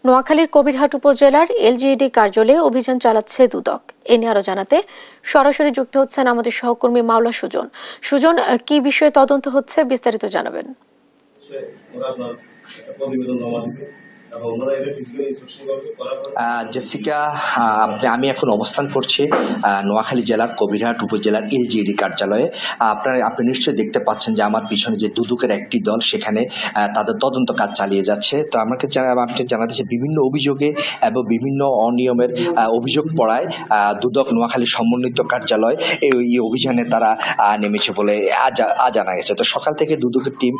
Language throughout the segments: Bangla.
নোয়াখালীর কবিরহাট উপজেলার এলজিইডি কার্যালয়ে অভিযান চালাচ্ছে দুদক। এ নিয়ে আরো জানাতে সরাসরি যুক্ত হচ্ছেন আমাদের সহকর্মী মাওলা সুজন। সুজন, কি বিষয়ে তদন্ত হচ্ছে বিস্তারিত জানাবেন। জেসিকা, আমি এখন অবস্থান করছি নোয়াখালী জেলার কবিরহাট উপজেলার এলজিইডি কার্যালয়ে। আপনি নিশ্চয়ই দেখতে পাচ্ছেন যে আমার পিছনে যে দুদকের একটি দল সেখানে তাদের তদন্ত কাজ চালিয়ে যাচ্ছে। তো আমাকে জানাতেছে বিভিন্ন অভিযোগে এবং বিভিন্ন অনিয়মের অভিযোগ পড়ায় দুদক নোয়াখালী সমন্বিত কার্যালয় এই অভিযানে তারা নেমেছে বলে জানা গেছে। তো সকাল থেকে দুদকের টিম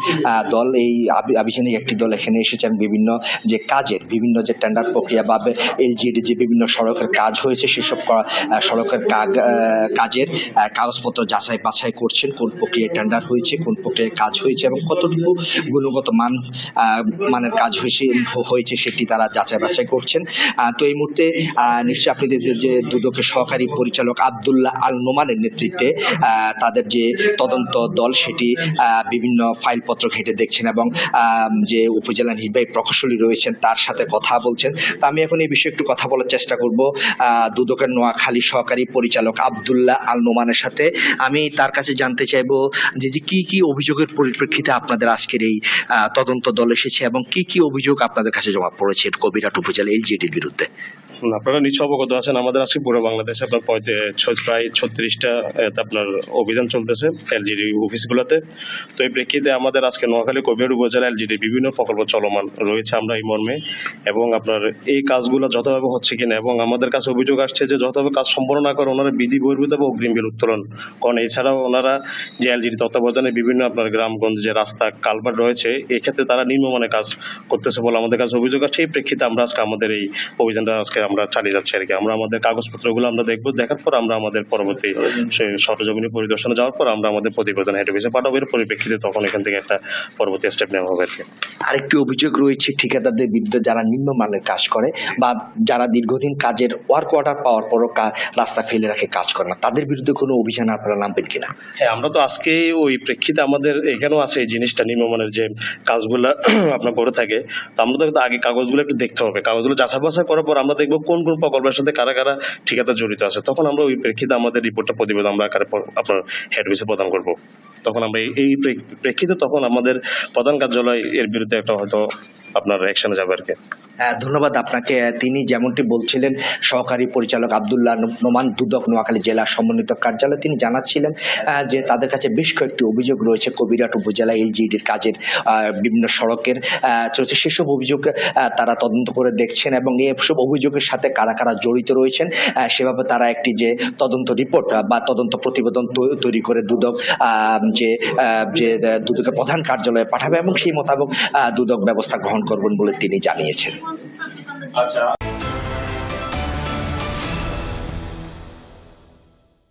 দল এই আভিযানিক একটি দল এখানে এসেছেন বিভিন্ন যে কাজের বিভিন্ন যে টেন্ডার প্রক্রিয়া বা এলজিইডি যে বিভিন্ন সড়কের কাজ হয়েছে সেসব সড়কের কাজের কাগজপত্র যাচাই বাছাই করছেন, কোন প্রক্রিয়ায় টেন্ডার হয়েছে, কোন প্রক্রিয়ায় কাজ হয়েছে এবং কতটুকু গুণগত মানের কাজ হয়েছে সেটি তারা যাচাই বাছাই করছেন। তো এই মুহূর্তে নিশ্চয়ই আপনি যে দুদকের সহকারী পরিচালক আব্দুল্লাহ আল নোমানের নেতৃত্বে তাদের যে তদন্ত দল সেটি বিভিন্ন ফাইলপত্র ঘেঁটে দেখছেন এবং যে উপজেলা নির্বাহী প্রকৌশলী রয়েছেন তার সাথে কথা বলছেন। তো আমি এখন এই বিষয়ে একটু কথা বলার চেষ্টা করব দুদকের নোয়াখালী সহকারী পরিচালক আব্দুল্লাহ আল নোমানের সাথে। আমি তার কাছে জানতে চাইবো যে কি কি অভিযোগের পরিপ্রেক্ষিতে আপনাদের আজকের এই তদন্ত দল এসেছে এবং কি কি অভিযোগ আপনাদের কাছে জমা পড়েছে কবিরহাট উপজেলা এলজিইডির বিরুদ্ধে। আপনারা নিশ্চয় অবগত আছেন, আমাদের আজকে পুরো বাংলাদেশে আপনার প্রায় 36টা আপনার অভিযান চলতেছে এলজিডি অফিসগুলোতে। তো এই প্রেক্ষিতে আমাদের আজকে নোয়াখালী কবিরহাট উপজেলা এলজিডি বিভিন্ন প্রকল্প চলমান রয়েছে আমরা এই মর্মে, এবং আপনার এই কাজগুলো যথাভাবে হচ্ছে কিনা এবং আমাদের কাছে অভিযোগ আসছে যে যথাভাবে কাজ সম্পন্ন না করে ওনারা বিধি বহির্ভূত বা অগ্রিম বিল উত্তোলন করেন। এছাড়াও ওনারা যে এলজিডি তত্ত্বাবধানে বিভিন্ন আপনার গ্রামগঞ্জ যে রাস্তা কালভার্ট রয়েছে এক্ষেত্রে তারা নিম্নমানের কাজ করতেছে বলে আমাদের কাছে অভিযোগ আসছে। এই প্রেক্ষিতে আমরা আজকে আমাদের এই অভিযানটা আমরা চালিয়ে যাচ্ছি আর কি। আমরা আমাদের কাগজপত্রগুলো আমরা দেখবো, দেখার পর আমরা আমাদের পরবর্তী সরজমিনী পরিদর্শনে যাওয়ার পর আমরা আমাদের প্রতিবেদন হেড অফিসে পাঠাবো। এর পরিপ্রেক্ষিতে তখন এখান থেকে একটা পরবর্তী স্টেপ নেওয়া হবে আর কি। আরেকটি অভিযোগ রয়েছে ঠিকাদারদের বিরুদ্ধে যারা নিম্নমানের কাজ করে বা যারা দীর্ঘদিন কাজের ওয়ার্ক অর্ডার পাওয়ার পরও রাস্তা ফেলে রাখে কাজ করে না, তাদের বিরুদ্ধে কোনো অভিযান আপনারা নামবেন কিনা? হ্যাঁ, আমরা তো আজকে ওই প্রেক্ষিতে আমাদের এখানেও আছে এই জিনিসটা, নিম্নমানের যে কাজগুলো আপনার করে থাকে। তো আমরা তো আগে কাগজগুলো একটু দেখতে হবে, কাগজগুলো যাচাই বাছাই করার পর আমরা দেখবো কোন কোন প্রকল্পের সাথে কারা কারা ঠিকাদার জড়িত আছে। তখন আমরা ওই প্রেক্ষিতে আমাদের রিপোর্টটা প্রতিবেদন আমরা আকারে আপনার হেড অফিসে প্রদান করবো। তখন আমরা এই প্রেক্ষিতে তখন আমাদের প্রধান কার্যালয় এর বিরুদ্ধে একটা হয়তো আপনার অ্যাকশনে যাবে আর কি। ধন্যবাদ আপনাকে। তিনি যেমনটি বলছিলেন সহকারী পরিচালক আব্দুল্লাহ নোমান দুদক নোয়াখালী জেলা সমন্বিত কার্যালয়, তিনি জানাচ্ছিলেন যে তাদের কাছে বেশ কয়েকটি অভিযোগ রয়েছে কবিরহাট উপজেলা এলজিইডির কাজের বিভিন্ন সড়কের চলছে, সেসব অভিযোগ তারা তদন্ত করে দেখছেন এবং এইসব অভিযোগের সাথে কারা কারা জড়িত রয়েছেন সেভাবে তারা একটি যে তদন্ত রিপোর্ট বা তদন্ত প্রতিবেদন তৈরি করে দুদক যে দুদকের প্রধান কার্যালয়ে পাঠাবে এবং সেই মোতাবেক দুদক ব্যবস্থা গ্রহণ করবেন বলে তিনি জানিয়েছেন। আচ্ছা।